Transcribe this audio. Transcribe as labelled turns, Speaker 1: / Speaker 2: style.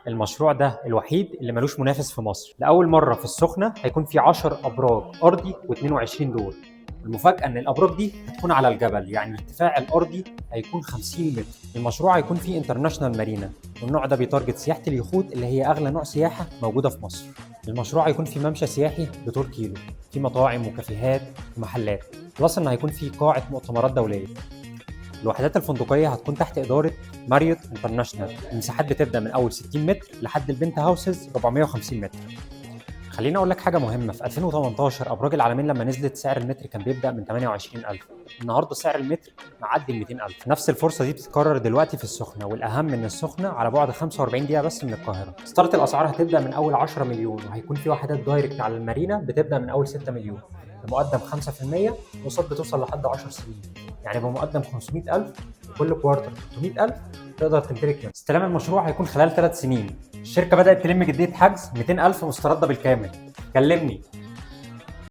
Speaker 1: المشروع ده الوحيد اللي ملوش منافس في مصر. لأول مرة في السخنة هيكون في 10 أبراج أرضي و22 دور. المفاجأة إن الأبراج دي هتكون على الجبل، يعني الارتفاع الأرضي هيكون 50 متر. المشروع هيكون فيه انترناشونال مارينا، والنوع ده بيتارجت سياحة اليخوت اللي هي أغلى نوع سياحة موجودة في مصر. المشروع هيكون فيه ممشى سياحي بطول كيلو، فيه مطاعم وكافيهات ومحلات، بلس إن هيكون فيه قاعة مؤتمرات دولية. الوحدات الفندقية هتكون تحت إدارة ماريوت انترناشونال. المساحات بتبدأ من أول 60 متر لحد البنت هاوسز 450 متر. خليني أقول لك حاجة مهمة، في 2018 أبراج العالمين لما نزلت سعر المتر كان بيبدأ من 28,000. النهاردة سعر المتر معدي ال 200,000. نفس الفرصة دي بتتكرر دلوقتي في السخنة، والأهم إن السخنة على بعد 45 دقيقة بس من القاهرة. ستارت الأسعار هتبدأ من أول 10 مليون، وهيكون في وحدات دايركت على المارينا بتبدأ من أول 6 مليون بمقدم 5%، وقسط بتوصل لحد 10 سنين. يعني بمقدم 500,000 وكل كوارتر 300,000 تقدر تمتلك يوم. استلام المشروع هيكون خلال 3 سنين. الشركة بدأت تلم جدية حجز 200,000 مستردة بالكامل. كلمني